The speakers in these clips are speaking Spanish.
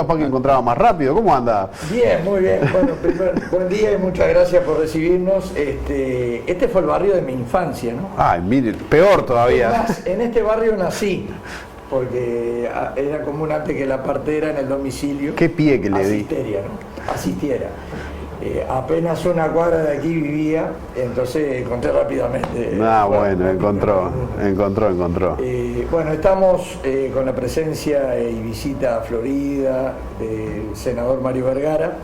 capaz que encontraba más rápido. ¿Cómo anda? Bien, muy bien. Bueno, primero, buen día y muchas gracias por recibirnos. Este fue el barrio de mi infancia, ¿no? Ay, mire, peor todavía. En este barrio nací, porque era común antes que la partera en el domicilio. Qué pie que le di. Asistiera. Apenas una cuadra de aquí vivía, entonces encontré rápidamente. Bueno, encontró. Bueno, estamos con la presencia y visita a Florida del senador Mario Vergara,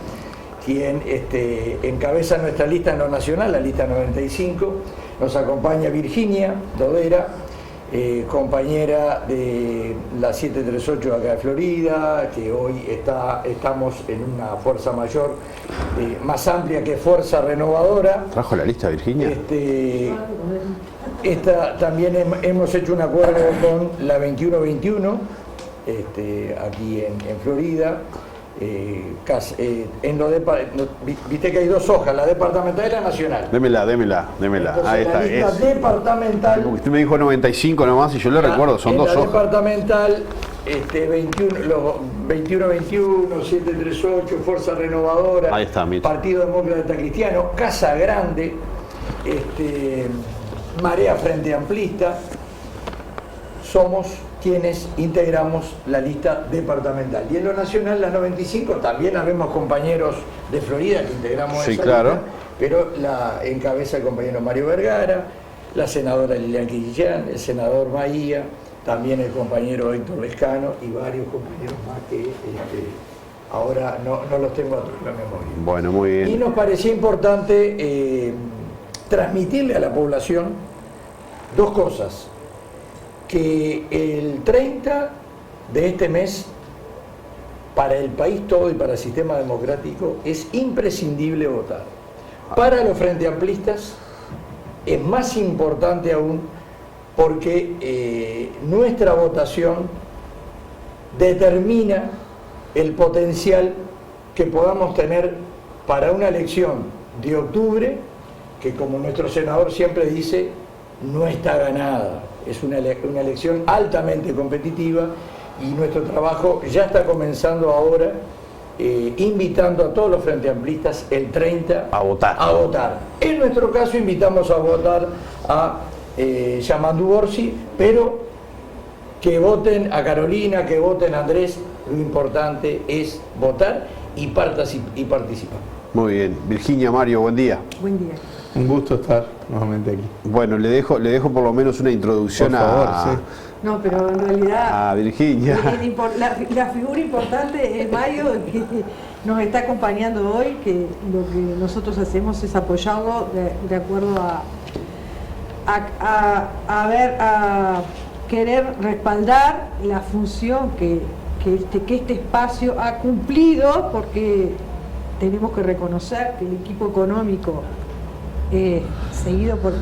quien encabeza nuestra lista en lo nacional, la lista 95. Nos acompaña Virginia Dodera, compañera de la 738 acá de Florida, que hoy estamos en una fuerza mayor más amplia que Fuerza Renovadora. ¿Trajo la lista, Virginia? También hemos hecho un acuerdo con la 2121 aquí en Florida. Viste que hay dos hojas, la departamental y la nacional. Démela. Entonces, ahí está. La lista departamental. Porque usted me dijo 95 nomás y yo le recuerdo, son dos la hojas. Departamental, 21-21, 738, Fuerza Renovadora, Ahí está, mira. Partido Demócrata Cristiano, Casa Grande, Marea Frente Amplista. Somos quienes integramos la lista departamental. Y en lo nacional, la 95, también habemos compañeros de Florida que integramos esa claro. lista, pero la encabeza el compañero Mario Vergara, la senadora Lilian Quillán, el senador Maía, también el compañero Héctor Lescano y varios compañeros más que ahora no los tengo a la memoria. Bueno, muy bien. Y nos parecía importante transmitirle a la población dos cosas. Que el 30 de este mes, para el país todo y para el sistema democrático, es imprescindible votar. Para los frente amplistas es más importante aún porque nuestra votación determina el potencial que podamos tener para una elección de octubre, que como nuestro senador siempre dice, no está ganada. Es una elección altamente competitiva y nuestro trabajo ya está comenzando ahora, invitando a todos los frente amplistas el 30 a votar. En nuestro caso invitamos a votar a Yamandu Orsi, pero que voten a Carolina, que voten a Andrés. Lo importante es votar y participar. Muy bien. Virginia, Mario, buen día. Buen día. Un gusto estar nuevamente aquí. Bueno, le dejo por lo menos una introducción por favor, sí. No, pero en realidad a Virginia. La figura importante es Mario, que nos está acompañando hoy, que lo que nosotros hacemos es apoyarlo de acuerdo a querer respaldar la función que este espacio ha cumplido, porque tenemos que reconocer que el equipo económico seguido por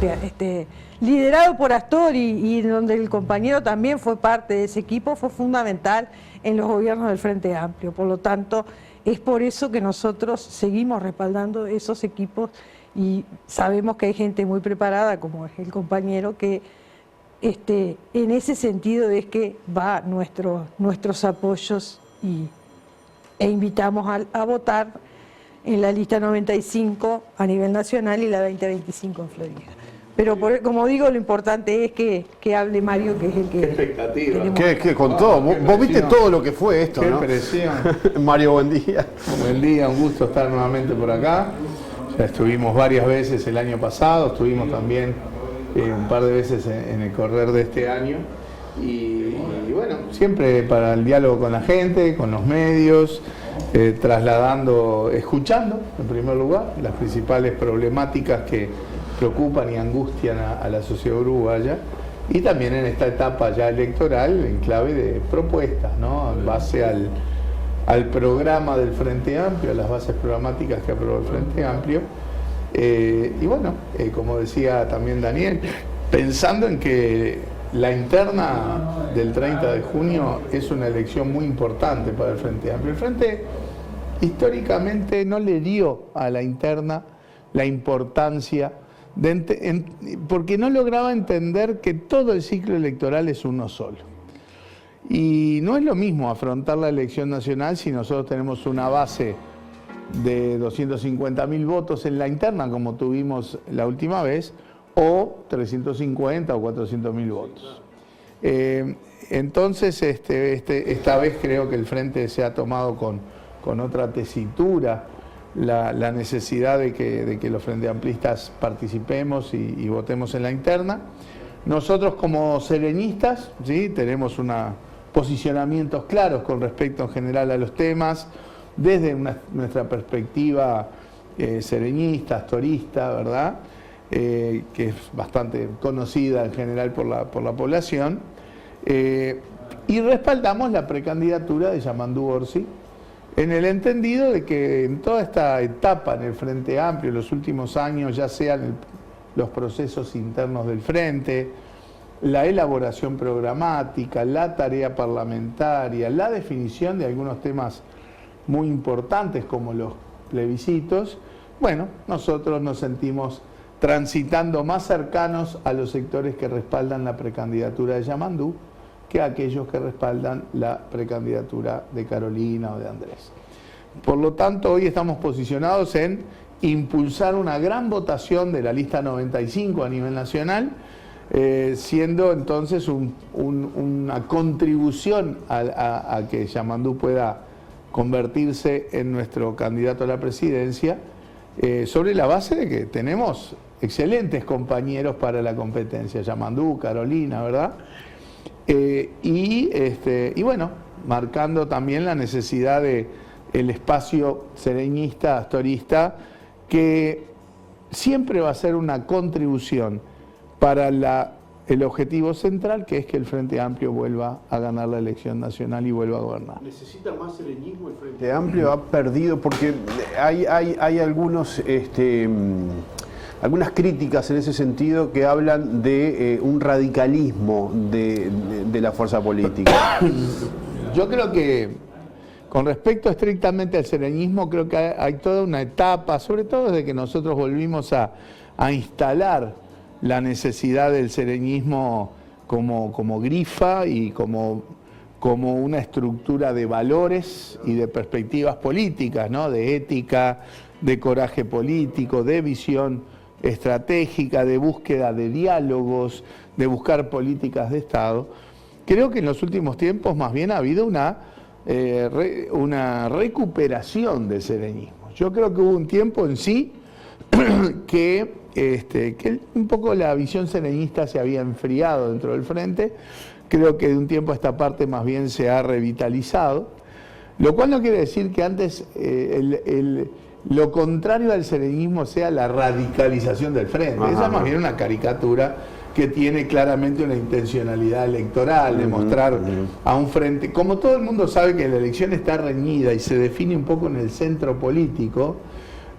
liderado por Astori y donde el compañero también fue parte de ese equipo, fue fundamental en los gobiernos del Frente Amplio. Por lo tanto, es por eso que nosotros seguimos respaldando esos equipos y sabemos que hay gente muy preparada, como es el compañero, que en ese sentido es que va nuestros apoyos e invitamos a votar en la lista 95 a nivel nacional y la 2025 en Florida. Pero como digo, lo importante es que hable Mario, que es el que... Qué expectativa. ¿Qué con todo? Vos viste todo lo que fue esto, qué ¿no? presión. Mario, buen día. Buen día, un gusto estar nuevamente por acá. Ya estuvimos varias veces el año pasado, estuvimos también un par de veces en el correr de este año. Y bueno, siempre para el diálogo con la gente, con los medios, escuchando en primer lugar las principales problemáticas que preocupan y angustian a la sociedad uruguaya, y también en esta etapa ya electoral en clave de propuestas, ¿no? En base al programa del Frente Amplio, a las bases programáticas que aprobó el Frente Amplio. Y bueno, como decía también Daniel, pensando en que la interna del 30 de junio es una elección muy importante para el Frente Amplio. El Frente históricamente no le dio a la interna la importancia, porque no lograba entender que todo el ciclo electoral es uno solo. Y no es lo mismo afrontar la elección nacional si nosotros tenemos una base de 250.000 votos en la interna, como tuvimos la última vez, o 350 o 400.000 votos. Entonces, esta vez creo que el Frente se ha tomado con otra tesitura la necesidad de que los Frente Amplistas participemos y votemos en la interna. Nosotros como sereñistas, ¿sí?, tenemos posicionamientos claros con respecto en general a los temas, desde nuestra perspectiva sereñista, astorista, ¿verdad?, que es bastante conocida en general por la población, y respaldamos la precandidatura de Yamandú Orsi, en el entendido de que en toda esta etapa en el Frente Amplio, en los últimos años, ya sean los procesos internos del Frente, la elaboración programática, la tarea parlamentaria, la definición de algunos temas muy importantes como los plebiscitos, bueno, nosotros nos sentimos transitando más cercanos a los sectores que respaldan la precandidatura de Yamandú que a aquellos que respaldan la precandidatura de Carolina o de Andrés. Por lo tanto, hoy estamos posicionados en impulsar una gran votación de la lista 95 a nivel nacional, siendo entonces una contribución a que Yamandú pueda convertirse en nuestro candidato a la presidencia, sobre la base de que tenemos excelentes compañeros para la competencia, Yamandú, Carolina, ¿verdad? Y bueno, marcando también la necesidad del espacio sereñista, astorista, que siempre va a ser una contribución para el objetivo central, que es que el Frente Amplio vuelva a ganar la elección nacional y vuelva a gobernar. ¿Necesita más sereñismo el Frente Amplio? Ha perdido, porque hay algunas críticas en ese sentido que hablan de un radicalismo de la fuerza política. Yo creo que con respecto estrictamente al sereñismo, creo que hay toda una etapa, sobre todo desde que nosotros volvimos a instalar la necesidad del sereñismo como grifa y como una estructura de valores y de perspectivas políticas, ¿no?, de ética, de coraje político, de visión estratégica, de búsqueda de diálogos, de buscar políticas de Estado. Creo que en los últimos tiempos más bien ha habido una recuperación del sereñismo. Yo creo que hubo un tiempo en sí que un poco la visión sereñista se había enfriado dentro del Frente. Creo que de un tiempo a esta parte más bien se ha revitalizado, lo cual no quiere decir que antes lo contrario al sereñismo sea la radicalización del Frente. Ajá. Esa es más bien una caricatura que tiene claramente una intencionalidad electoral, de mostrar a un frente. Como todo el mundo sabe que la elección está reñida y se define un poco en el centro político,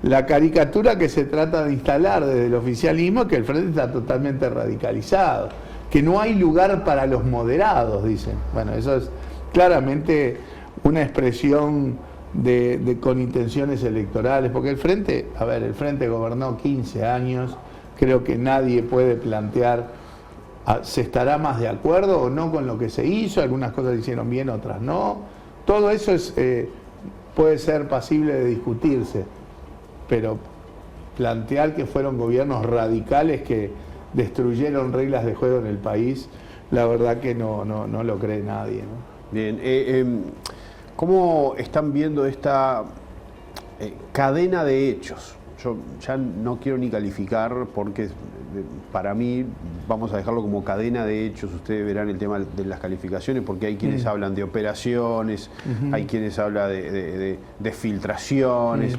la caricatura que se trata de instalar desde el oficialismo es que el Frente está totalmente radicalizado, que no hay lugar para los moderados, dicen. Bueno, eso es claramente una expresión con intenciones electorales, porque el Frente gobernó 15 años, creo que nadie puede plantear, ¿se estará más de acuerdo o no con lo que se hizo? Algunas cosas se hicieron bien, otras no. Todo eso puede ser pasible de discutirse, pero plantear que fueron gobiernos radicales que destruyeron reglas de juego en el país, la verdad que no lo cree nadie, ¿no? Bien, ¿cómo están viendo esta cadena de hechos? Yo ya no quiero ni calificar porque para mí vamos a dejarlo como cadena de hechos. Ustedes verán el tema de las calificaciones, porque hay quienes hablan de operaciones, hay quienes hablan de filtraciones,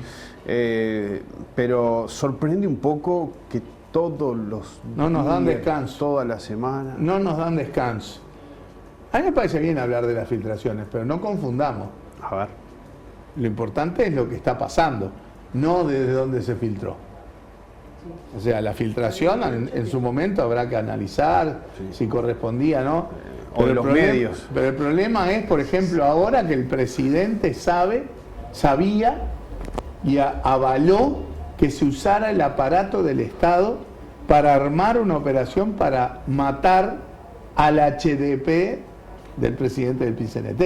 pero sorprende un poco que todos los no nos dan descanso, toda la semana no nos dan descanso. A mí me parece bien hablar de las filtraciones, pero no confundamos. A ver. Lo importante es lo que está pasando, no desde dónde se filtró. O sea, la filtración en su momento habrá que analizar si correspondía, ¿no? O de los medios. Pero el problema es, por ejemplo, ahora que el presidente sabía y avaló que se usara el aparato del Estado para armar una operación para matar al HDP del presidente del PCNT,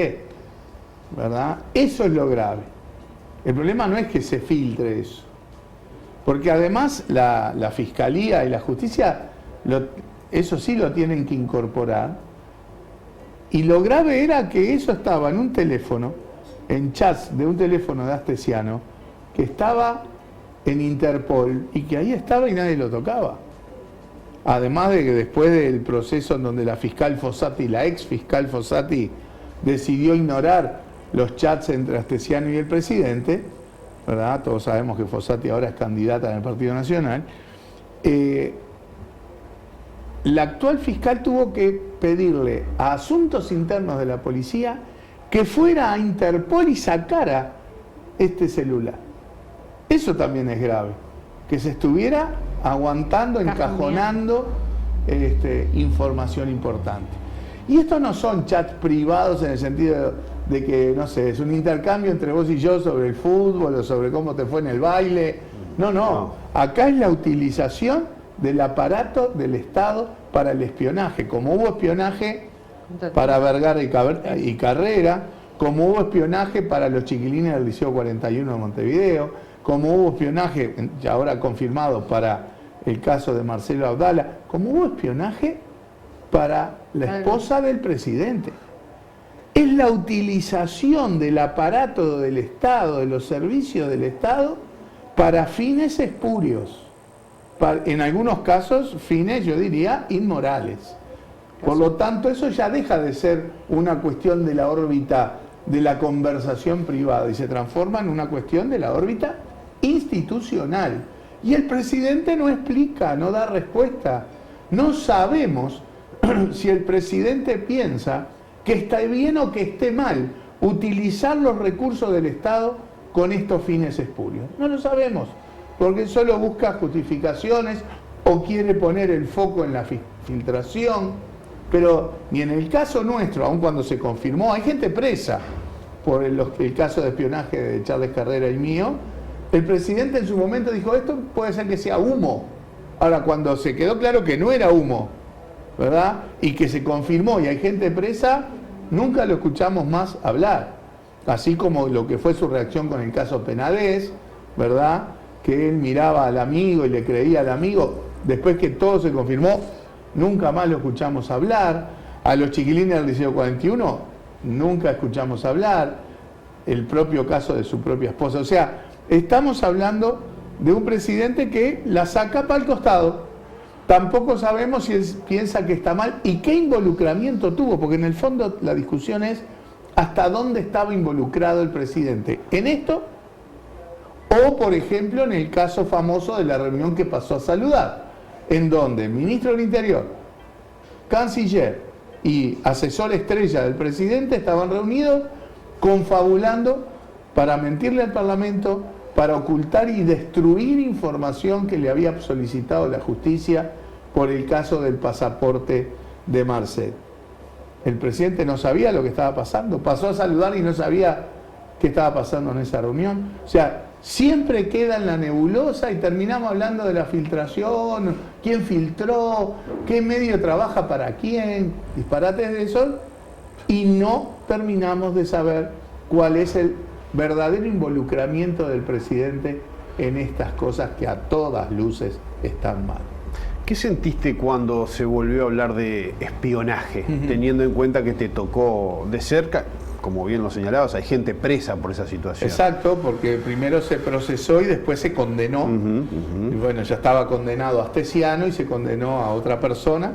¿verdad? Eso es lo grave. El problema no es que se filtre eso, porque además la Fiscalía y la Justicia, eso sí lo tienen que incorporar, y lo grave era que eso estaba en un teléfono, en chats de un teléfono de Astesiano, que estaba en Interpol, y que ahí estaba y nadie lo tocaba. Además de que después del proceso en donde la fiscal Fossati, la ex fiscal Fossati, decidió ignorar los chats entre Astesiano y el presidente, ¿verdad? Todos sabemos que Fossati ahora es candidata en el Partido Nacional. La actual fiscal tuvo que pedirle a Asuntos Internos de la Policía que fuera a Interpol y sacara este celular. Eso también es grave, que se estuviera aguantando, encajonando información importante. Y estos no son chats privados en el sentido de que, no sé, es un intercambio entre vos y yo sobre el fútbol o sobre cómo te fue en el baile. No. Acá es la utilización del aparato del Estado para el espionaje. Como hubo espionaje para Vergara y Carrera, como hubo espionaje para los chiquilines del Liceo 41 de Montevideo, como hubo espionaje, ya ahora confirmado, para el caso de Marcelo Abdala, como hubo espionaje para la esposa del presidente. Es la utilización del aparato del Estado, de los servicios del Estado, para fines espurios. En algunos casos, fines, yo diría, inmorales. Por lo tanto, eso ya deja de ser una cuestión de la órbita de la conversación privada y se transforma en una cuestión de la órbita institucional. Y el presidente no explica, no da respuesta. No sabemos si el presidente piensa que está bien o que esté mal utilizar los recursos del Estado con estos fines espurios. No lo sabemos, porque solo busca justificaciones o quiere poner el foco en la filtración. Pero ni en el caso nuestro, aun cuando se confirmó, hay gente presa por el caso de espionaje de Charles Carrera y mío. El presidente en su momento dijo, esto puede ser que sea humo. Ahora, cuando se quedó claro que no era humo, ¿verdad? Y que se confirmó y hay gente presa, nunca lo escuchamos más hablar. Así como lo que fue su reacción con el caso Penades, ¿verdad? Que él miraba al amigo y le creía al amigo. Después que todo se confirmó, nunca más lo escuchamos hablar. A los chiquilines del Liceo 41, nunca escuchamos hablar. El propio caso de su propia esposa. O sea, estamos hablando de un presidente que la saca para el costado. Tampoco sabemos si él piensa que está mal y qué involucramiento tuvo, porque en el fondo la discusión es hasta dónde estaba involucrado el presidente en esto, o por ejemplo en el caso famoso de la reunión que pasó a saludar, en donde el ministro del Interior, canciller y asesor estrella del presidente estaban reunidos confabulando para mentirle al Parlamento, para ocultar y destruir información que le había solicitado la justicia por el caso del pasaporte de Marcel. El presidente no sabía lo que estaba pasando, pasó a saludar y no sabía qué estaba pasando en esa reunión. O sea, siempre queda en la nebulosa y terminamos hablando de la filtración, quién filtró, qué medio trabaja para quién, disparates de eso, y no terminamos de saber cuál es el verdadero involucramiento del presidente en estas cosas que a todas luces están mal. ¿Qué sentiste cuando se volvió a hablar de espionaje, teniendo en cuenta que te tocó de cerca? Como bien lo señalabas, hay gente presa por esa situación. Exacto, porque primero se procesó y después se condenó. Y bueno, ya estaba condenado Astesiano y se condenó a otra persona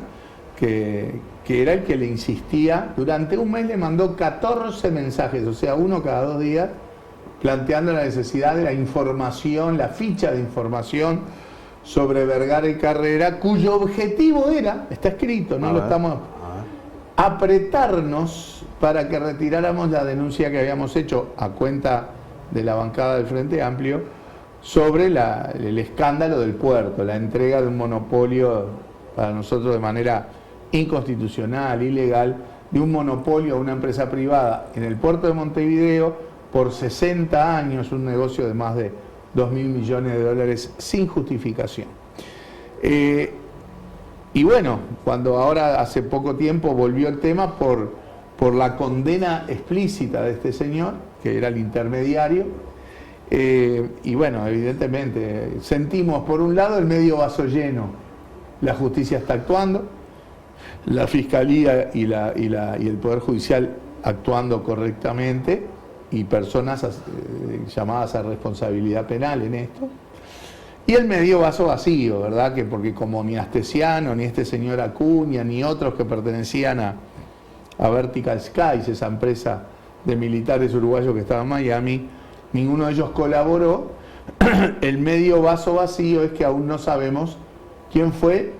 que era el que le insistía. Durante un mes le mandó 14 mensajes, o sea, uno cada 2 días, planteando la necesidad de la información, la ficha de información sobre Vergara y Carrera, cuyo objetivo era, está escrito, no lo estamos, apretarnos para que retiráramos la denuncia que habíamos hecho a cuenta de la bancada del Frente Amplio sobre el escándalo del puerto, la entrega de un monopolio para nosotros de manera inconstitucional, ilegal, de un monopolio a una empresa privada en el puerto de Montevideo por 60 años, un negocio de más de 2.000 millones de dólares sin justificación. Y bueno, cuando ahora hace poco tiempo volvió el tema por por la condena explícita de este señor, que era el intermediario. Y bueno, evidentemente sentimos por un lado el medio vaso lleno, la justicia está actuando, la fiscalía y el poder judicial actuando correctamente, y personas llamadas a responsabilidad penal en esto, y el medio vaso vacío, ¿verdad? Que porque como ni Astesiano, ni este señor Acuña, ni otros que pertenecían a Vertical Skies, esa empresa de militares uruguayos que estaba en Miami, ninguno de ellos colaboró. El medio vaso vacío es que aún no sabemos quién fue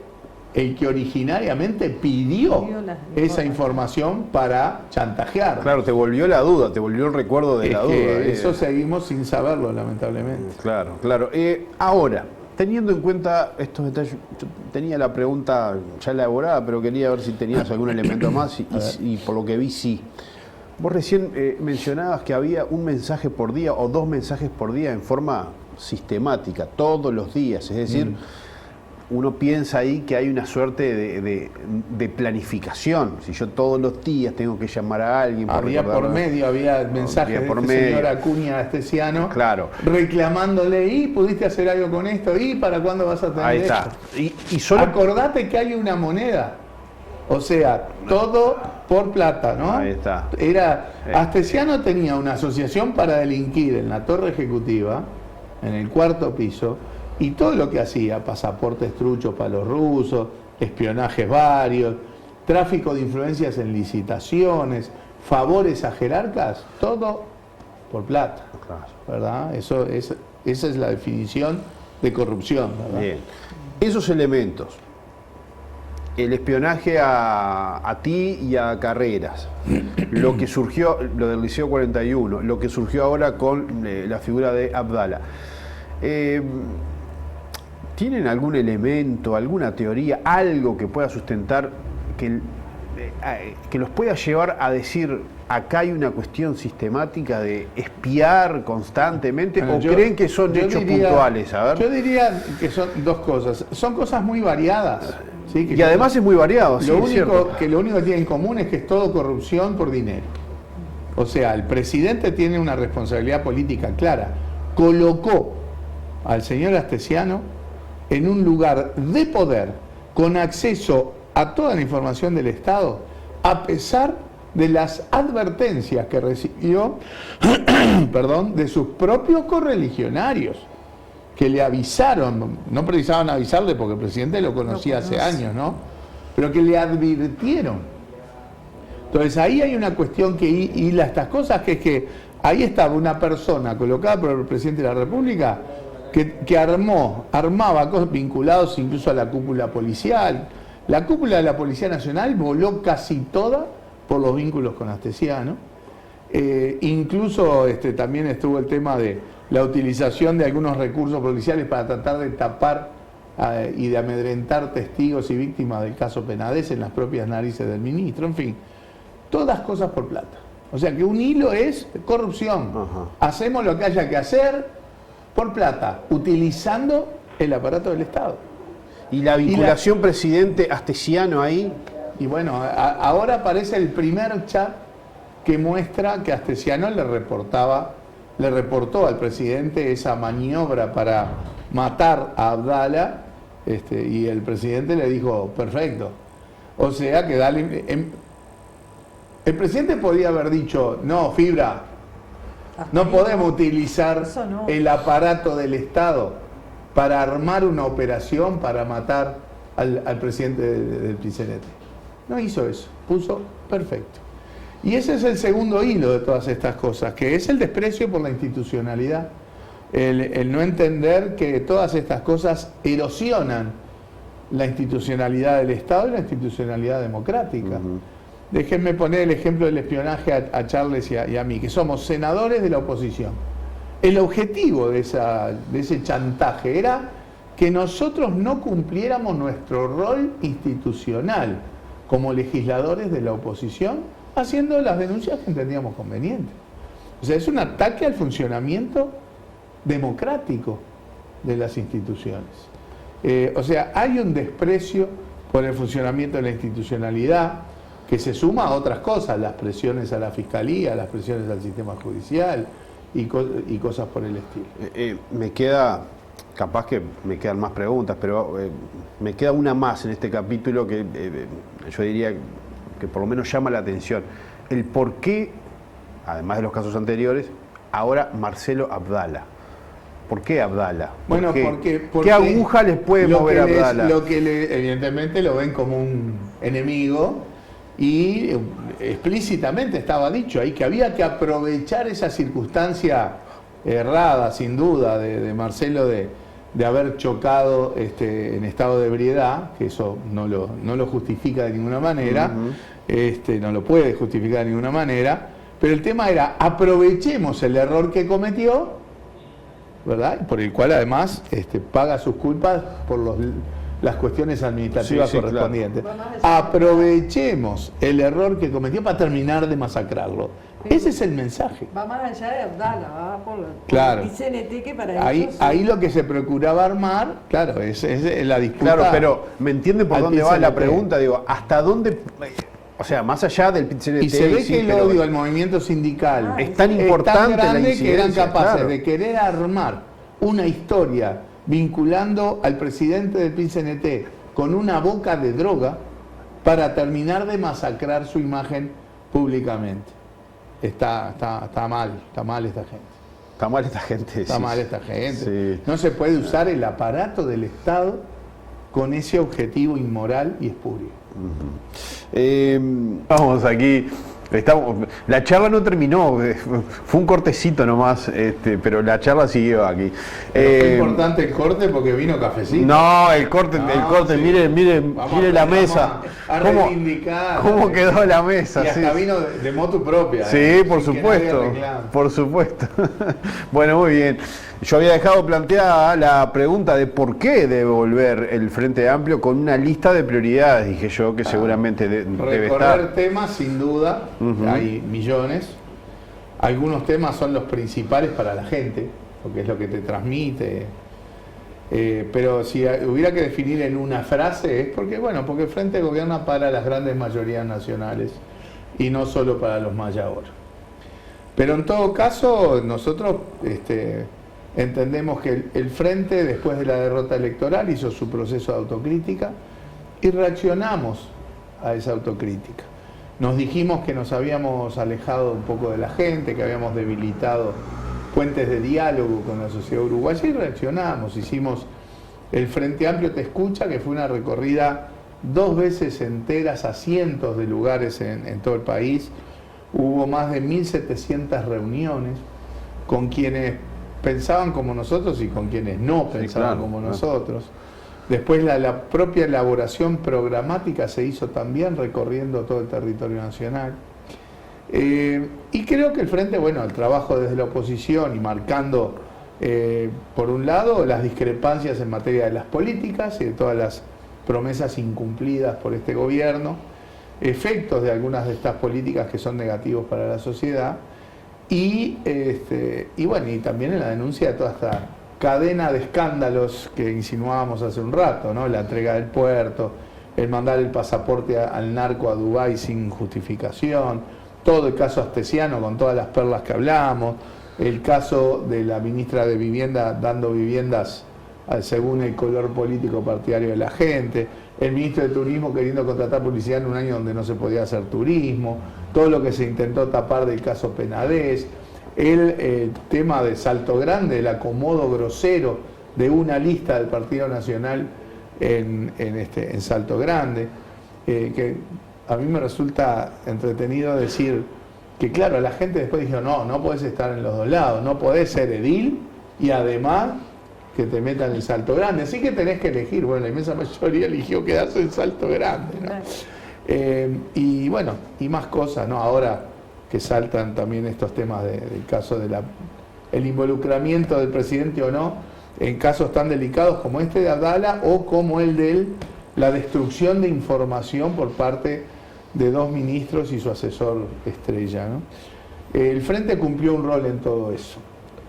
el que originariamente pidió esa información para chantajear. Claro, te volvió la duda, te volvió el recuerdo de la duda. Eso seguimos sin saberlo, lamentablemente. Claro, claro. Ahora, teniendo en cuenta estos detalles, yo tenía la pregunta ya elaborada, pero quería ver si tenías algún elemento más y por lo que vi, sí. Vos recién mencionabas que había un mensaje por día o 2 mensajes por día en forma sistemática, todos los días, es decir... Uno piensa ahí que hay una suerte de planificación. Si yo todos los días tengo que llamar a alguien... Había mensajes de este señor Acuña Astesiano, claro, reclamándole, ¿y pudiste hacer algo con esto? ¿Y para cuándo vas a tener ahí está. esto? Y solo... Acordate que hay una moneda. O sea, todo por plata, ¿no? Ahí está. Astesiano tenía una asociación para delinquir en la torre ejecutiva, en el 4º piso, y todo lo que hacía, pasaportes truchos para los rusos, espionajes varios, tráfico de influencias en licitaciones, favores a jerarcas, todo por plata, ¿verdad? Esa es la definición de corrupción, ¿verdad? Bien. Esos elementos, el espionaje a ti y a Carreras, lo que surgió, lo del Liceo 41, lo que surgió ahora con la figura de Abdala, ¿tienen algún elemento, alguna teoría, algo que pueda sustentar, que los pueda llevar a decir acá hay una cuestión sistemática de espiar constantemente? ¿O creen que son hechos puntuales? A ver. Yo diría que son 2 cosas. Son cosas muy variadas. ¿Sí? Y además es muy variado. Lo único que tiene en común es que es todo corrupción por dinero. O sea, el presidente tiene una responsabilidad política clara. Colocó al señor Astesiano en un lugar de poder, con acceso a toda la información del Estado, a pesar de las advertencias que recibió de sus propios correligionarios, que le avisaron, no precisaban avisarle porque el presidente lo conocía hace años, ¿no? Pero que le advirtieron. Entonces ahí hay una cuestión que hila estas cosas, que es que ahí estaba una persona colocada por el presidente de la República que armaba cosas vinculadas incluso a la cúpula policial. La cúpula de la Policía Nacional voló casi toda por los vínculos con Astesiano. Incluso también estuvo el tema de la utilización de algunos recursos policiales para tratar de tapar y de amedrentar testigos y víctimas del caso Penades en las propias narices del ministro. En fin, todas cosas por plata. O sea que un hilo es corrupción. Ajá. Hacemos lo que haya que hacer por plata, utilizando el aparato del Estado. ¿Y la vinculación presidente-Astesiano ahí? Y bueno, ahora aparece el primer chat que muestra que Astesiano le reportó al presidente esa maniobra para matar a Abdala, y el presidente le dijo, perfecto. O sea que el presidente podía haber dicho, no, Fibra, no podemos utilizar el aparato del Estado para armar una operación para matar al presidente del PCNT. No hizo eso, puso perfecto. Y ese es el segundo hilo de todas estas cosas, que es el desprecio por la institucionalidad, el no entender que todas estas cosas erosionan la institucionalidad del Estado y la institucionalidad democrática. Déjenme poner el ejemplo del espionaje a Charles y a mí, que somos senadores de la oposición. El objetivo de ese chantaje era que nosotros no cumpliéramos nuestro rol institucional como legisladores de la oposición, haciendo las denuncias que entendíamos convenientes. O sea, es un ataque al funcionamiento democrático de las instituciones. O sea, hay un desprecio por el funcionamiento de la institucionalidad. que se suma a otras cosas, las presiones a la fiscalía, las presiones al sistema judicial y cosas por el estilo. Me queda, capaz que me quedan más preguntas, pero me queda una más en este capítulo que yo diría que por lo menos llama la atención. El por qué, además de los casos anteriores, ahora Marcelo Abdala. ¿Por qué Abdala? Bueno, porque ¿qué aguja les puede mover a Abdala? Evidentemente lo ven como un enemigo y explícitamente estaba dicho ahí que había que aprovechar esa circunstancia errada, sin duda, de Marcelo de haber chocado en estado de ebriedad, que eso no lo justifica de ninguna manera, no lo puede justificar de ninguna manera, pero el tema era aprovechemos el error que cometió, ¿verdad? Por el cual además paga sus culpas por las cuestiones administrativas correspondientes. Claro. Aprovechemos el error que cometió para terminar de masacrarlo. Ese es el mensaje. Va más allá de Abdala, va por el PIT-CNT, que para ahí lo que se procuraba armar, claro, es la disputa. Claro, pero ¿me entiende por dónde va la pregunta? Digo, ¿hasta dónde? O sea, más allá del PIT-CNT. Y se ve que el odio al movimiento sindical es tan importante, tan grande, que eran capaces claro, de querer armar una historia vinculando al presidente del PIT-CNT con una boca de droga para terminar de masacrar su imagen públicamente. Está mal esta gente. Está mal esta gente. Está mal esta gente. Sí. No se puede usar el aparato del Estado con ese objetivo inmoral y espurio. Vamos aquí. La charla no terminó, fue un cortecito nomás, pero la charla siguió aquí. Fue importante el corte porque vino cafecito. No, el corte, sí. mire la mesa. A reivindicar. ¿Cómo quedó la mesa? Y hasta vino de motu propia. Sí, por supuesto. Por supuesto. Bueno, muy bien. Yo había dejado planteada la pregunta de por qué debe volver el Frente Amplio con una lista de prioridades, dije yo, que seguramente debe estar. Recorrer temas, sin duda, hay millones. Algunos temas son los principales para la gente, porque es lo que te transmite. Pero si hubiera que definir en una frase, es porque el Frente gobierna para las grandes mayorías nacionales y no solo para los mayahor. Pero en todo caso, nosotros entendemos que el Frente, después de la derrota electoral, hizo su proceso de autocrítica y reaccionamos a esa autocrítica. Nos dijimos que nos habíamos alejado un poco de la gente, que habíamos debilitado puentes de diálogo con la sociedad uruguaya y reaccionamos. Hicimos el Frente Amplio Te Escucha, que fue una recorrida 2 veces enteras a cientos de lugares en todo el país. Hubo más de 1.700 reuniones con quienes pensaban como nosotros y con quienes no pensaban como nosotros. Después la propia elaboración programática se hizo también recorriendo todo el territorio nacional. Y creo que el Frente, el trabajo desde la oposición y marcando, por un lado, las discrepancias en materia de las políticas y de todas las promesas incumplidas por este gobierno, efectos de algunas de estas políticas que son negativos para la sociedad, y también en la denuncia de toda esta cadena de escándalos que insinuábamos hace un rato, ¿no? La entrega del puerto, el mandar el pasaporte al narco a Dubái sin justificación, todo el caso Astesiano con todas las perlas que hablamos, el caso de la ministra de Vivienda dando viviendas según el color político partidario de la gente, el ministro de Turismo queriendo contratar publicidad en un año donde no se podía hacer turismo, todo lo que se intentó tapar del caso Penades, el tema de Salto Grande, el acomodo grosero de una lista del Partido Nacional en Salto Grande, que a mí me resulta entretenido decir que claro, la gente después dijo, no podés estar en los dos lados, no podés ser edil y además que te metan en Salto Grande, así que tenés que elegir. La inmensa mayoría eligió quedarse en Salto Grande, ¿no? Y más cosas, ¿no? Ahora que saltan también estos temas del caso de el involucramiento del presidente o no en casos tan delicados como este de Abdala o como el de la destrucción de información por parte de 2 ministros y su asesor estrella, ¿no? El Frente cumplió un rol en todo eso.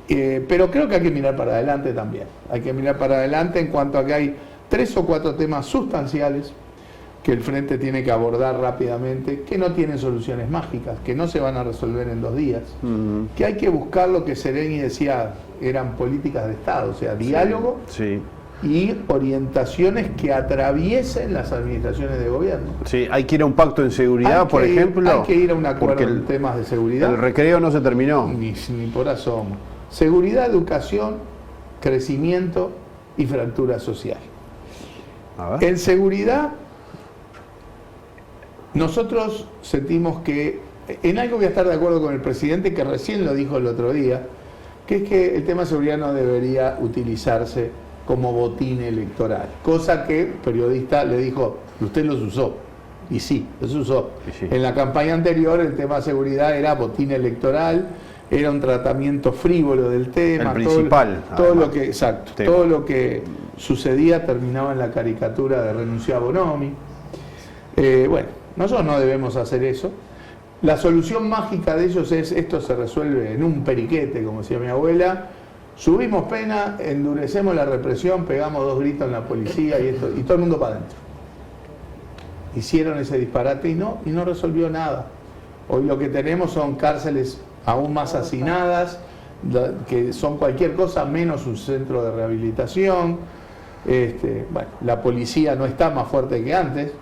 Pero creo que hay que mirar para adelante también. Hay que mirar para adelante en cuanto a que hay 3 o 4 temas sustanciales que el Frente tiene que abordar rápidamente, que no tienen soluciones mágicas, que no se van a resolver en 2 días, que hay que buscar lo que Sereni decía, eran políticas de Estado, o sea, diálogo y orientaciones que atraviesen las administraciones de gobierno. Sí, hay que ir a un pacto en seguridad, por ejemplo. Hay que ir a un acuerdo en temas de seguridad. El recreo no se terminó. Ni por asomo. Seguridad, educación, crecimiento y fractura social. A ver. En seguridad, nosotros sentimos que, en algo voy a estar de acuerdo con el presidente, que recién lo dijo el otro día, que es que el tema de seguridad no debería utilizarse como botín electoral, cosa que el periodista le dijo, usted los usó, y sí, los usó. Sí. En la campaña anterior el tema de seguridad era botín electoral, era un tratamiento frívolo del tema, el principal, todo lo que, exacto, tema. todo lo que sucedía terminaba en la caricatura de Renunciá Bonomi. Bueno, nosotros no debemos hacer eso. La solución mágica de ellos es, esto se resuelve en un periquete, como decía mi abuela, subimos pena, endurecemos la represión, pegamos 2 gritos en la policía y todo el mundo para adentro. Hicieron ese disparate y no resolvió nada. Hoy lo que tenemos son cárceles aún más hacinadas, que son cualquier cosa menos un centro de rehabilitación. Bueno, la policía no está más fuerte que antes.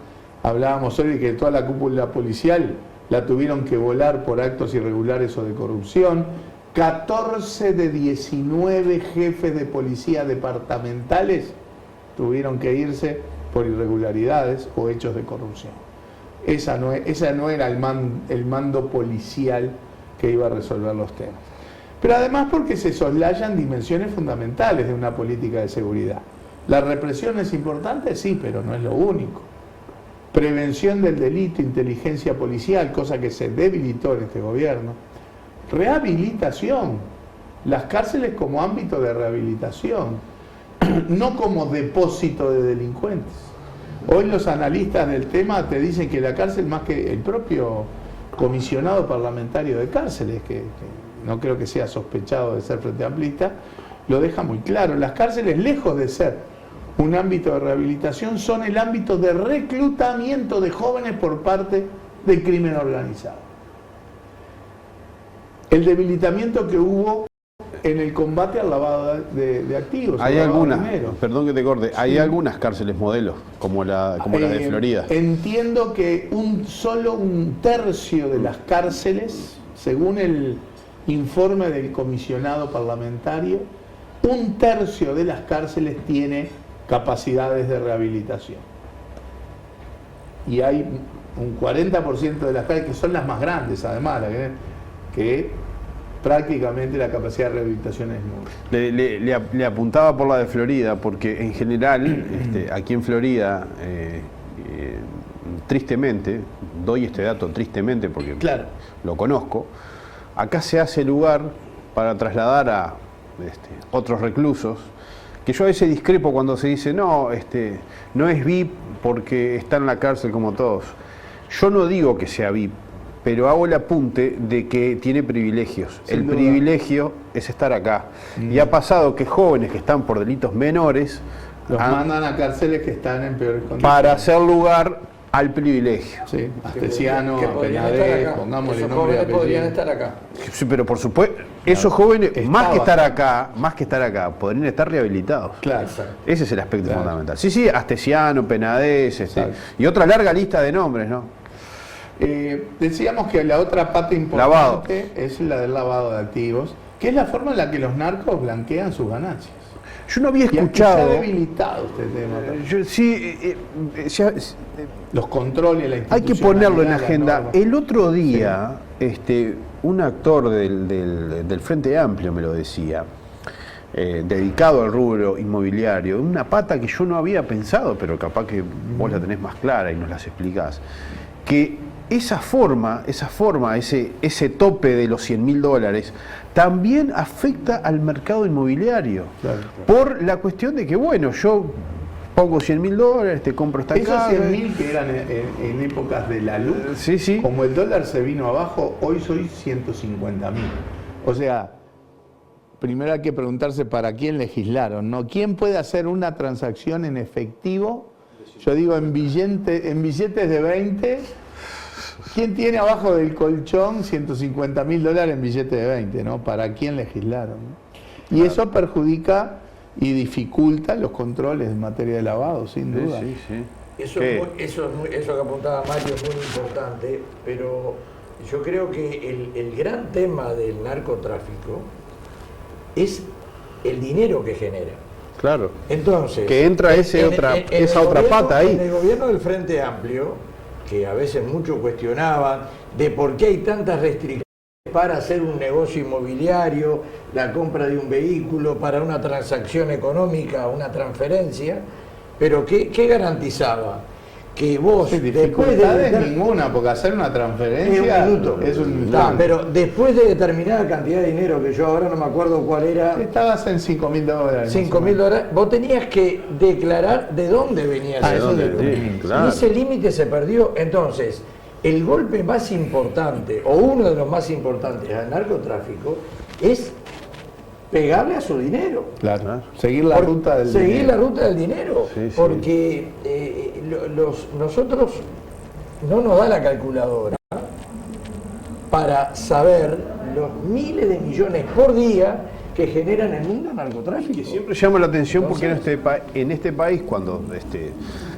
Hablábamos hoy de que toda la cúpula policial la tuvieron que volar por actos irregulares o de corrupción. 14 de 19 jefes de policía departamentales tuvieron que irse por irregularidades o hechos de corrupción. Esa no era el mando policial que iba a resolver los temas. Pero además porque se soslayan dimensiones fundamentales de una política de seguridad. La represión es importante, sí, pero no es lo único. Prevención del delito, inteligencia policial, cosa que se debilitó en este gobierno. Rehabilitación, las cárceles como ámbito de rehabilitación, no como depósito de delincuentes. Hoy los analistas del tema te dicen que la cárcel, más que el propio comisionado parlamentario de cárceles, que no creo que sea sospechado de ser frente amplista, lo deja muy claro. Las cárceles, lejos de ser un ámbito de rehabilitación, son el ámbito de reclutamiento de jóvenes por parte del crimen organizado. El debilitamiento que hubo en el combate al lavado de activos. Hay algunas, perdón que te corte, hay algunas cárceles modelos, como la de Florida. Entiendo que solo un tercio de las cárceles, según el informe del comisionado parlamentario, un tercio de las cárceles tiene capacidades de rehabilitación. Y hay un 40% de las cárceles, que son las más grandes además, que prácticamente la capacidad de rehabilitación es nula. Le apuntaba por la de Florida, porque en general, aquí en Florida, tristemente, doy este dato tristemente porque claro, lo conozco, acá se hace lugar para trasladar a otros reclusos, que yo a veces discrepo cuando se dice, no, no es VIP porque está en la cárcel como todos. Yo no digo que sea VIP, pero hago el apunte de que tiene privilegios. El privilegio es estar acá. Y ha pasado que jóvenes que están por delitos menores los mandan a cárceles que están en peores condiciones. Para hacer lugar al privilegio. Sí, Astesiano, Penadez, pongámosle esos nombre y jóvenes apellido. podrían estar acá. Sí, pero por supuesto, esos jóvenes, más que estar acá, podrían estar rehabilitados. Claro. Ese es el aspecto fundamental. Sí, Astesiano, Penadez, y otra larga lista de nombres, ¿no? Decíamos que la otra pata importante es la del lavado de activos, que es la forma en la que los narcos blanquean sus ganancias. Yo no había escuchado. Se ha debilitado este tema. Los controles, la institucionalidad. Hay que ponerlo en la agenda. El otro día, un actor del Frente Amplio me lo decía, dedicado al rubro inmobiliario, una pata que yo no había pensado, pero capaz que vos la tenés más clara y nos las explicás, que esa forma, ese tope de los $100.000 también afecta al mercado inmobiliario. Claro. Por la cuestión de que, bueno, yo pongo $100.000, te compro esta casa. Esos 100.000 que eran en épocas de la luz, como el dólar se vino abajo, hoy soy 150.000. O sea, primero hay que preguntarse para quién legislaron, ¿no? ¿Quién puede hacer una transacción en efectivo Yo digo en billetes de 20, ¿quién tiene abajo del colchón $150.000 en billetes de 20? ¿No? ¿Para quién legislaron? ¿No? Y eso perjudica y dificulta los controles en materia de lavado, sin duda. Sí, sí. Eso que apuntaba Mario es muy importante, pero yo creo que el gran tema del narcotráfico es el dinero que genera. Claro. Entonces, que entra esa otra pata ahí. En el gobierno del Frente Amplio, que a veces muchos cuestionaban de por qué hay tantas restricciones para hacer un negocio inmobiliario, la compra de un vehículo, para una transacción económica, una transferencia, pero ¿qué garantizaba? Que vos, después de ninguna, porque hacer una transferencia es un instante. Pero después de determinada cantidad de dinero, que yo ahora no me acuerdo cuál era. Estabas en $5.000. $5.000, vos tenías que declarar de dónde venía ese dinero. Sí, claro. Y ese límite se perdió. Entonces, el golpe más importante, o uno de los más importantes al narcotráfico, es pegarle a su dinero. Claro. Seguir la ruta del dinero. Seguir la ruta del dinero. Sí, sí. Porque nosotros no nos da la calculadora para saber los miles de millones por día que generan el mundo narcotráfico. Y siempre llama la atención porque en este país, cuando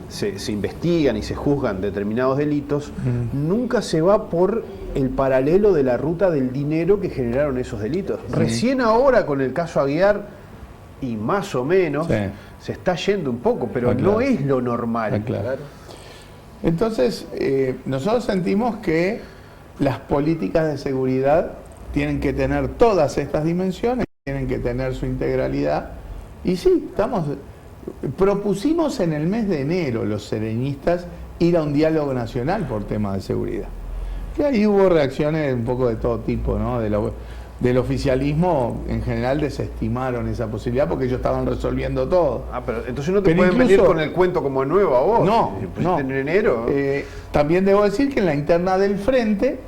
se investigan y se juzgan determinados delitos, nunca se va por el paralelo de la ruta del dinero que generaron esos delitos. Recién ahora con el caso Aguiar, y más o menos, se está yendo un poco, pero no es lo normal. Claro. Entonces, nosotros sentimos que las políticas de seguridad tienen que tener todas estas dimensiones, tienen que tener su integralidad. Y sí, propusimos en el mes de enero los sereñistas ir a un diálogo nacional por temas de seguridad. Que ahí hubo reacciones un poco de todo tipo, ¿no? Del oficialismo en general desestimaron esa posibilidad porque ellos estaban resolviendo todo. Pero entonces no te pueden venir con el cuento como nuevo a vos. No. En enero. También debo decir que en la interna del frente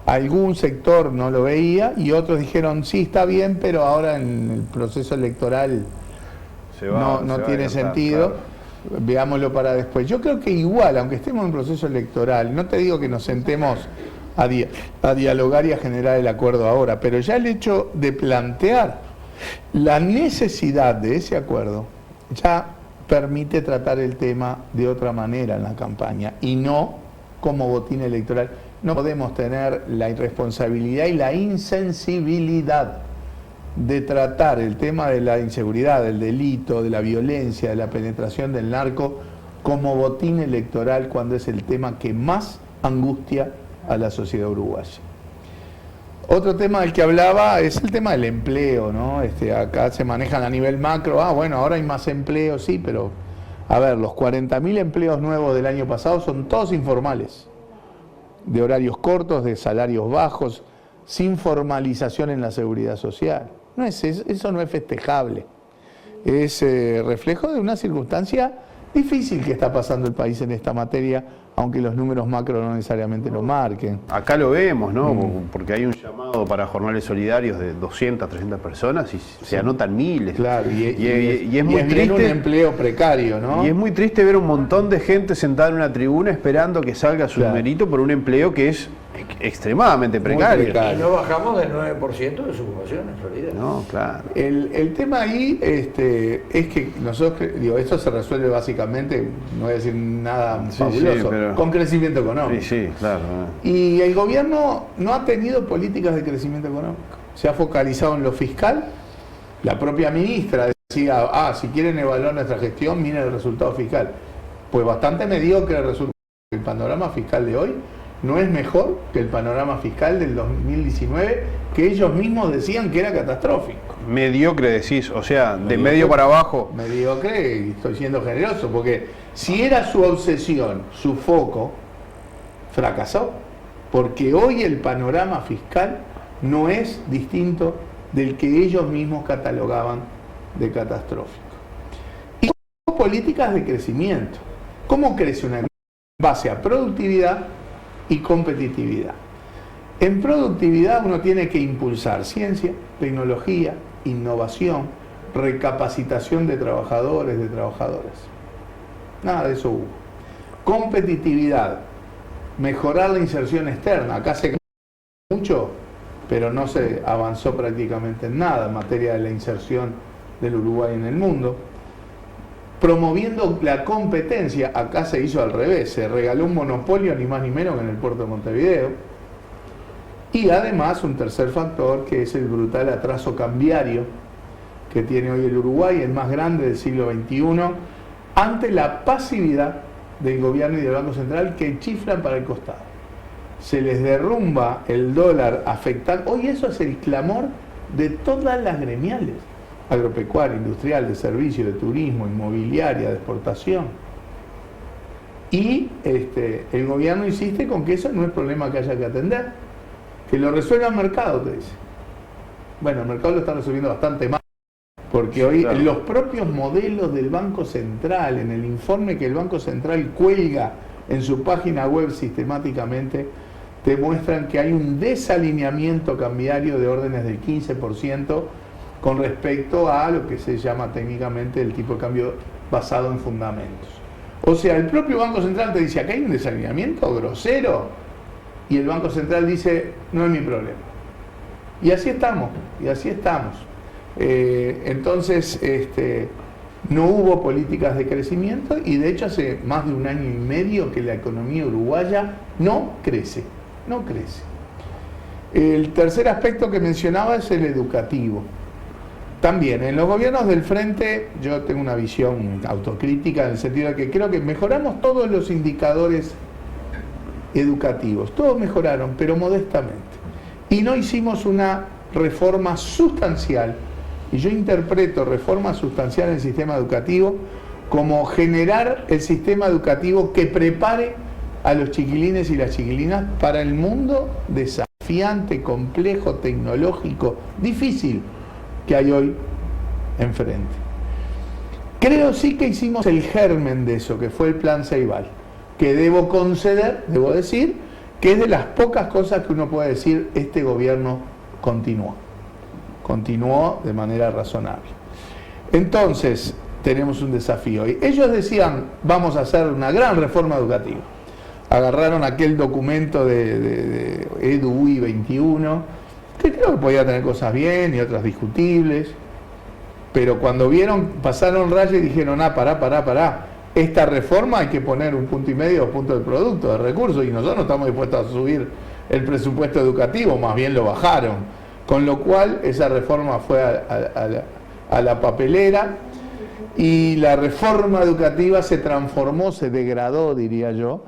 algún sector no lo veía y otros dijeron sí, está bien, pero ahora en el proceso electoral no tiene sentido. Claro. Veámoslo para después. Yo creo que igual, aunque estemos en proceso electoral, no te digo que nos sentemos a dialogar y a generar el acuerdo ahora, pero ya el hecho de plantear la necesidad de ese acuerdo ya permite tratar el tema de otra manera en la campaña y no como botín electoral. No podemos tener la irresponsabilidad y la insensibilidad de tratar el tema de la inseguridad, del delito, de la violencia, de la penetración del narco como botín electoral cuando es el tema que más angustia a la sociedad uruguaya. Otro tema del que hablaba es el tema del empleo, ¿no? Acá se manejan a nivel macro, bueno, ahora hay más empleo, sí, pero a ver, los 40.000 empleos nuevos del año pasado son todos informales, de horarios cortos, de salarios bajos, sin formalización en la seguridad social. Eso no es festejable, es reflejo de una circunstancia difícil que está pasando el país en esta materia, aunque los números macro no necesariamente lo marquen. Acá lo vemos, ¿no? Porque hay un llamado para jornales solidarios de 200, 300 personas y se anotan miles. Claro, y es muy triste. Un empleo precario, ¿no? Y es muy triste ver un montón de gente sentada en una tribuna esperando que salga su numerito por un empleo que es extremadamente precario. Y no bajamos del 9% de su ocupación en Florida. No, claro. El tema ahí es que nosotros, esto se resuelve básicamente, no voy a decir nada fabuloso, con crecimiento económico. Sí, claro. Y el gobierno no ha tenido políticas de crecimiento económico. Se ha focalizado en lo fiscal. La propia ministra decía, si quieren evaluar nuestra gestión, miren el resultado fiscal. Pues bastante mediocre el resultado. El panorama fiscal de hoy no es mejor que el panorama fiscal del 2019, que ellos mismos decían que era catastrófico. Mediocre decís, o sea, de medio para abajo. Mediocre, y estoy siendo generoso, porque si era su obsesión, su foco, fracasó. Porque hoy el panorama fiscal no es distinto del que ellos mismos catalogaban de catastrófico. Y políticas de crecimiento. ¿Cómo crece una empresa? En base a productividad y competitividad. En productividad uno tiene que impulsar ciencia, tecnología, innovación, recapacitación de trabajadores, de trabajadoras. Nada de eso hubo. competitividad, mejorar la inserción externa. Acá se mucho, pero no se avanzó prácticamente en nada en materia de la inserción del Uruguay en el mundo. Promoviendo la competencia, acá se hizo al revés, se regaló un monopolio ni más ni menos que en el puerto de Montevideo. Y además un tercer factor, que es el brutal atraso cambiario que tiene hoy el Uruguay, el más grande del siglo XXI, ante la pasividad del gobierno y del Banco Central, que chiflan para el costado. Se les derrumba el dólar afectando. Hoy eso es el clamor de todas las gremiales: agropecuaria, industrial, de servicio, de turismo, inmobiliaria, de exportación. Y el gobierno insiste con que eso no es problema que haya que atender, que lo resuelva el mercado, te dice. Bueno, el mercado lo está resolviendo bastante mal, porque hoy claro, los propios modelos del Banco Central, en el informe que el Banco Central cuelga en su página web sistemáticamente, te muestran que hay un desalineamiento cambiario de órdenes del 15% con respecto a lo que se llama técnicamente el tipo de cambio basado en fundamentos. O sea, el propio Banco Central te dice, acá hay un desalineamiento grosero, y el Banco Central dice, no es mi problema. Y así estamos, y así estamos. Entonces, no hubo políticas de crecimiento, y de hecho hace más de un año y medio que la economía uruguaya no crece, no crece. El tercer aspecto que mencionaba es el educativo. También, en los gobiernos del frente, yo tengo una visión autocrítica en el sentido de que creo que mejoramos todos los indicadores educativos, todos mejoraron, pero modestamente. Y no hicimos una reforma sustancial, y yo interpreto reforma sustancial en el sistema educativo como generar el sistema educativo que prepare a los chiquilines y las chiquilinas para el mundo desafiante, complejo, tecnológico, difícil que hay hoy enfrente. Creo sí que hicimos el germen de eso, que fue el Plan Ceibal, que debo conceder, debo decir, que es de las pocas cosas que uno puede decir, este gobierno continuó de manera razonable. Entonces, tenemos un desafío. Y ellos decían, vamos a hacer una gran reforma educativa. Agarraron aquel documento de EDUI 21, que creo que podía tener cosas bien y otras discutibles, pero cuando vieron, pasaron raya y dijeron, pará, esta reforma hay que poner 1,5 puntos, 2 puntos del producto, de recursos, y nosotros no estamos dispuestos a subir el presupuesto educativo, más bien lo bajaron, con lo cual esa reforma fue a la papelera, y la reforma educativa se transformó, se degradó, diría yo,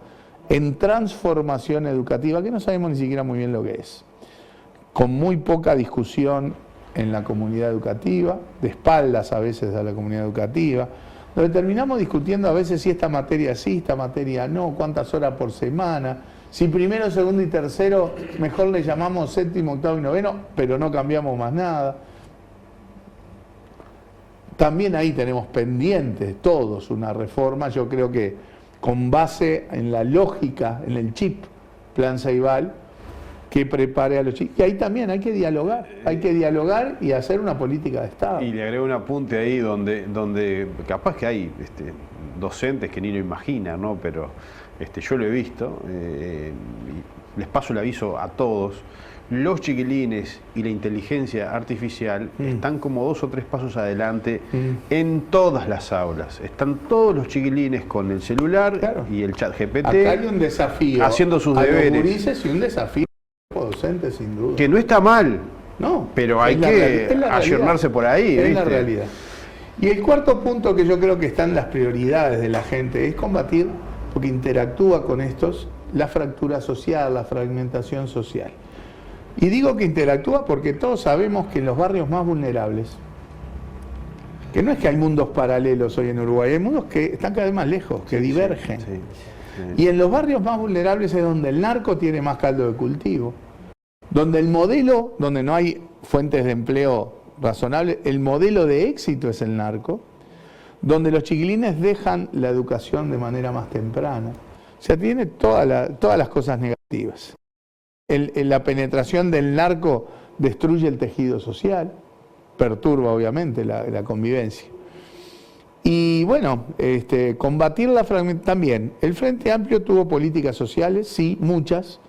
en transformación educativa, que no sabemos ni siquiera muy bien lo que es, con muy poca discusión en la comunidad educativa, de espaldas a veces a la comunidad educativa, donde terminamos discutiendo a veces si esta materia sí, esta materia no, cuántas horas por semana, si primero, segundo y tercero mejor le llamamos séptimo, octavo y noveno, pero no cambiamos más nada. También ahí tenemos pendientes todos una reforma, yo creo que con base en la lógica, en el chip Plan Ceibal, que prepare a los chicos. Y ahí también hay que dialogar y hacer una política de Estado. Y le agrego un apunte ahí donde capaz que hay docentes que ni lo imaginan, ¿no? Pero yo lo he visto, y les paso el aviso a todos, los chiquilines y la inteligencia artificial están como 2 o 3 pasos adelante en todas las aulas. Están todos los chiquilines con el celular, claro, y el chat GPT. Acá hay un desafío haciendo sus deberes. Y un desafío docente, sin duda. Que no está mal, no, pero hay que ayornarse por ahí. Es la realidad. Y el cuarto punto que yo creo que están las prioridades de la gente es combatir, porque interactúa con estos, la fractura social, la fragmentación social. Y digo que interactúa porque todos sabemos que en los barrios más vulnerables, que no es que hay mundos paralelos hoy en Uruguay, hay mundos que están cada vez más lejos, que divergen. Sí. Y en los barrios más vulnerables es donde el narco tiene más caldo de cultivo, donde el modelo, donde no hay fuentes de empleo razonables, el modelo de éxito es el narco, donde los chiquilines dejan la educación de manera más temprana. O sea, tiene todas las cosas negativas. La penetración del narco destruye el tejido social, perturba obviamente la convivencia. Y bueno, combatir la fragmentación también. El Frente Amplio tuvo políticas sociales, sí, muchas,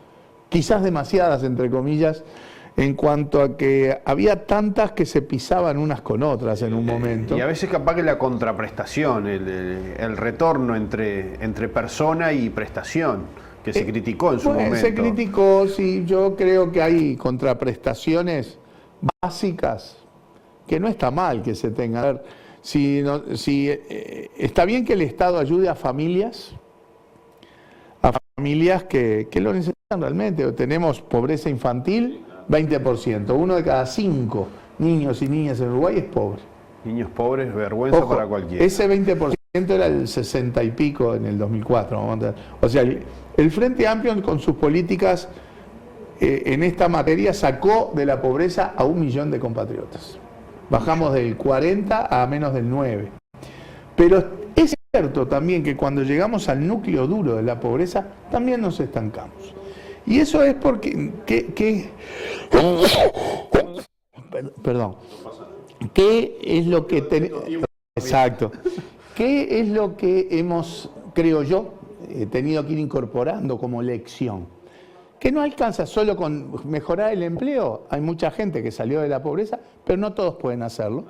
quizás demasiadas, entre comillas, en cuanto a que había tantas que se pisaban unas con otras en un momento. Y a veces capaz que la contraprestación, el retorno entre persona y prestación, que se criticó en su momento. Se criticó, sí, yo creo que hay contraprestaciones básicas que no está mal que se tengan. A ver, está bien que el Estado ayude a familias que lo necesitan realmente. Tenemos pobreza infantil, 20%. 1 de cada 5 niños y niñas en Uruguay es pobre. Niños pobres, vergüenza. Ojo, para cualquiera. Ese 20% era el 60 y pico en el 2004. O sea, el Frente Amplio con sus políticas en esta materia sacó de la pobreza a 1 millón de compatriotas. Bajamos del 40 a menos del 9. Pero es cierto también que cuando llegamos al núcleo duro de la pobreza, también nos estancamos. Y eso es porque... Perdón. ¿Qué es lo que Exacto. ¿Qué es lo que hemos, creo yo, tenido que ir incorporando como lección? Que no alcanza solo con mejorar el empleo. Hay mucha gente que salió de la pobreza, pero no todos pueden hacerlo.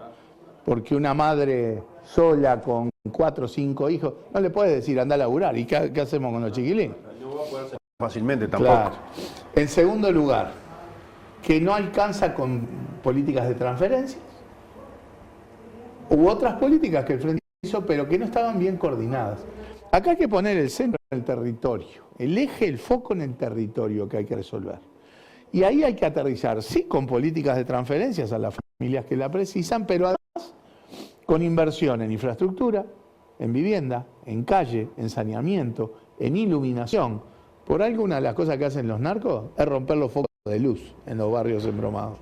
Porque una madre sola con 4 o 5 hijos, no le puede decir anda a laburar. ¿Y qué hacemos con los chiquilines? No va a poder hacer fácilmente tampoco. Claro. En segundo lugar, que no alcanza con políticas de transferencias u otras políticas que el Frente hizo, pero que no estaban bien coordinadas. Acá hay que poner el centro en el territorio, el eje, el foco en el territorio que hay que resolver. Y ahí hay que aterrizar, sí, con políticas de transferencias a las familias que la precisan, pero además con inversión en infraestructura, en vivienda, en calle, en saneamiento, en iluminación. Por algo una de las cosas que hacen los narcos es romper los focos de luz en los barrios embromados.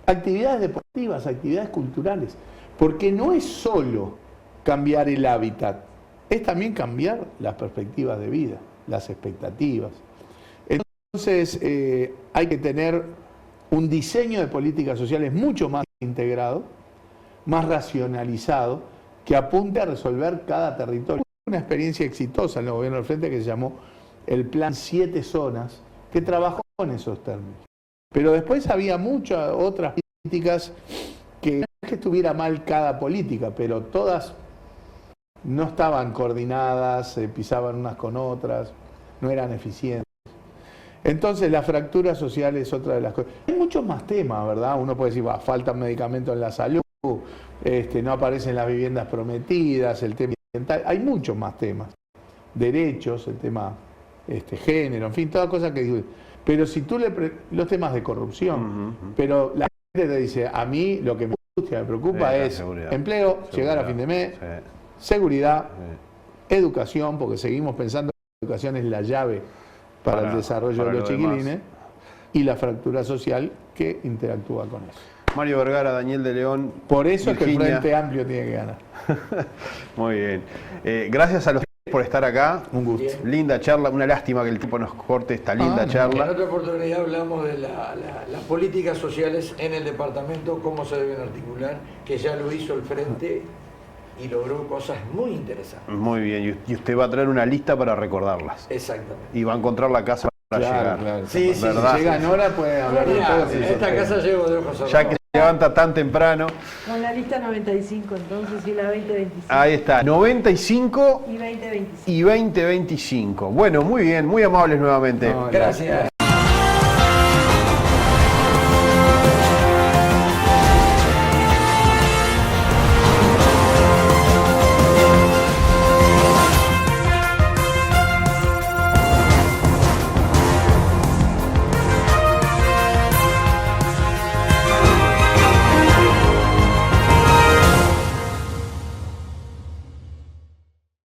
Actividades deportivas, actividades culturales, porque no es solo cambiar el hábitat, es también cambiar las perspectivas de vida, las expectativas. Entonces hay que tener un diseño de políticas sociales mucho más integrado, más racionalizado, que apunte a resolver cada territorio. Una experiencia exitosa en el gobierno del Frente que se llamó el Plan 7 Zonas, que trabajó en esos términos. Pero después había muchas otras políticas que no es que estuviera mal cada política, pero todas no estaban coordinadas, se pisaban unas con otras, no eran eficientes. Entonces la fractura social es otra de las cosas. Hay muchos más temas, ¿verdad? Uno puede decir, faltan medicamentos en la salud, no aparecen las viviendas prometidas, el tema ambiental, hay muchos más temas. Derechos, el tema género, en fin, todas cosas que digo. Pero si tú los temas de corrupción, pero la gente te dice, a mí lo que me angustia, me preocupa es empleo, llegar a fin de mes, seguridad, educación, porque seguimos pensando que la educación es la llave para el desarrollo de los chiquilines, y la fractura social que interactúa con eso. Mario Vergara, Daniel de León. Por eso Virginia. Es que el Frente Amplio tiene que ganar. Muy bien. Gracias a los por estar acá. Un gusto. Bien. Linda charla. Una lástima que el tiempo nos corte esta linda charla. En otra oportunidad hablamos de las políticas sociales en el departamento, cómo se deben articular, que ya lo hizo el Frente y logró cosas muy interesantes. Muy bien. Y usted va a traer una lista para recordarlas. Exactamente. Y va a encontrar la casa para llegar. Claro. Sí, si llegan ahora pueden hablar de todo. En esta casa llego de ojos cerrados. Ya que se levanta tan temprano. Con la lista 95 entonces y la 2025. Ahí está, 95 y 2025. y 2025. Bueno, muy bien, muy amables nuevamente. Gracias.